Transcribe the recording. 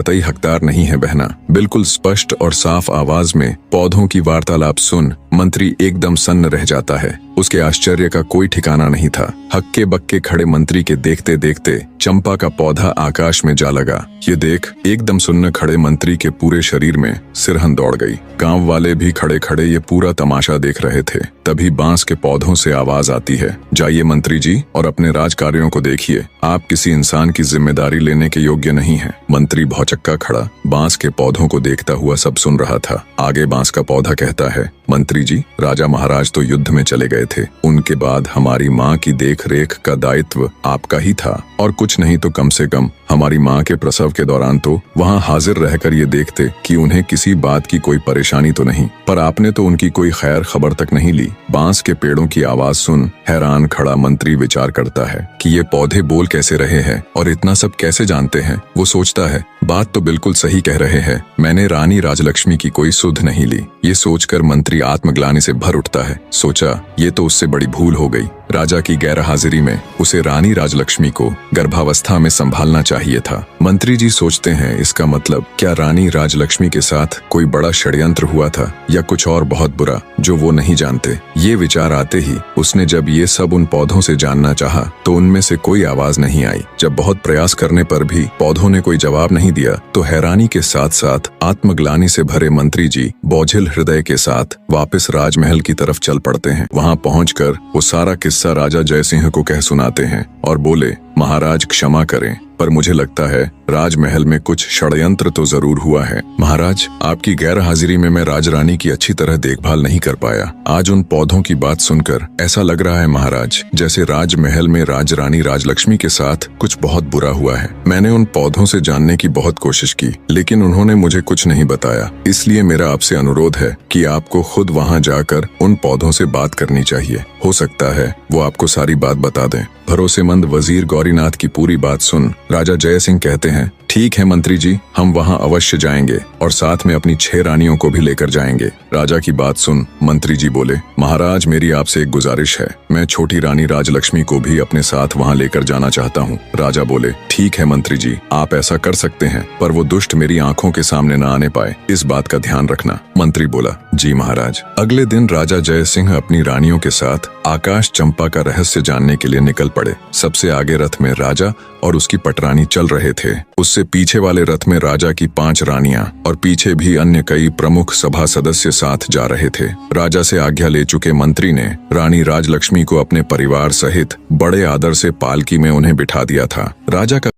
कतई हकदार नहीं है बहना। बिल्कुल स्पष्ट और साफ आवाज में पौधों की वार्तालाप सुन मंत्री एकदम सन्न रह जाता है। उसके आश्चर्य का कोई ठिकाना नहीं था। हक्के बक्के खड़े मंत्री के देखते देखते चंपा का पौधा आकाश में जा लगा। ये देख एकदम सुन्न खड़े मंत्री के पूरे शरीर में सिरहन दौड़ गई। गांव वाले भी खड़े खड़े ये पूरा तमाशा देख रहे थे। तभी बांस के पौधों से आवाज आती है, जाइए मंत्री जी और अपने राज कार्यों को देखिए। आप किसी इंसान की जिम्मेदारी लेने के योग्य नहीं हैं। मंत्री भौचक्का खड़ा बांस के पौधों को देखता हुआ सब सुन रहा था। आगे बांस का पौधा कहता है, मंत्री जी, राजा महाराज तो युद्ध में चले गए थे। उनके बाद हमारी माँ की देख रेख का दायित्व आपका ही था, और कुछ नहीं तो कम से कम हमारी माँ के प्रसव के दौरान तो वहाँ हाजिर रहकर ये देखते कि उन्हें किसी बात की कोई परेशानी तो नहीं। पर आपने तो उनकी कोई खैर खबर तक नहीं ली। बांस के पेड़ों की आवाज सुन हैरान खड़ा मंत्री विचार करता है कि ये पौधे बोल कैसे रहे हैं और इतना सब कैसे जानते हैं। वो सोचता है, बात तो बिल्कुल सही कह रहे हैं, मैंने रानी राजलक्ष्मी की कोई सुध नहीं ली। ये सोचकर मंत्री आत्मग्लानि से भर उठता है। सोचा, ये तो उससे बड़ी भूल हो गई। राजा की गैर हाजिरी में उसे रानी राजलक्ष्मी को गर्भावस्था में संभालना चाहिए था। मंत्री जी सोचते हैं, इसका मतलब क्या रानी राजलक्ष्मी के साथ कोई बड़ा षड्यंत्र हुआ था या कुछ और बहुत बुरा जो वो नहीं जानते। ये विचार आते ही उसने जब ये सब उन पौधों से जानना चाहा तो उनमें से कोई आवाज नहीं आई। जब बहुत प्रयास करने पर भी पौधों ने कोई जवाब नहीं दिया तो हैरानी के साथ साथ आत्मग्लानि से भरे मंत्री जी बोझिल हृदय के साथ वापस राजमहल की तरफ चल पड़ते हैं। वहाँ पहुंचकर वो सारा किस्सा राजा जयसिंह को कह सुनाते हैं और बोले, महाराज क्षमा करें, पर मुझे लगता है राजमहल में कुछ षड्यंत्र तो जरूर हुआ है। महाराज, आपकी गैर हाजिरी में मैं राजरानी की अच्छी तरह देखभाल नहीं कर पाया। आज उन पौधों की बात सुनकर ऐसा लग रहा है महाराज, जैसे राजमहल में राजरानी राजलक्ष्मी के साथ कुछ बहुत बुरा हुआ है। मैंने उन पौधों से जानने की बहुत कोशिश की, लेकिन उन्होंने मुझे कुछ नहीं बताया। इसलिए मेरा आपसे अनुरोध है कि आपको खुद वहाँ जाकर उन पौधों से बात करनी चाहिए। हो सकता है वो आपको सारी बात बता दें। भरोसेमंद वजीर गौरीनाथ की पूरी बात सुन राजा जयसिंह कहते हैं, ठीक है मंत्री जी, हम वहां अवश्य जाएंगे और साथ में अपनी 6 रानियों को भी लेकर जाएंगे। राजा की बात सुन मंत्री जी बोले, महाराज, मेरी आपसे एक गुजारिश है। मैं छोटी रानी राजलक्ष्मी को भी अपने साथ वहां लेकर जाना चाहता हूं। राजा बोले, ठीक है मंत्री जी, आप ऐसा कर सकते हैं, पर वो दुष्ट मेरी आंखों के सामने न आने पाए, इस बात का ध्यान रखना। मंत्री बोला, जी महाराज। अगले दिन राजा जयसिंह अपनी रानियों के साथ आकाश चंपा का रहस्य जानने के लिए निकल पड़े। सबसे आगे रथ में राजा और उसकी पटरानी चल रहे थे। उससे पीछे वाले रथ में राजा की 5 रानियां और पीछे भी अन्य कई प्रमुख सभा सदस्य साथ जा रहे थे। राजा से आज्ञा ले चुके मंत्री ने रानी राजलक्ष्मी को अपने परिवार सहित बड़े आदर से पालकी में उन्हें बिठा दिया था। राजा का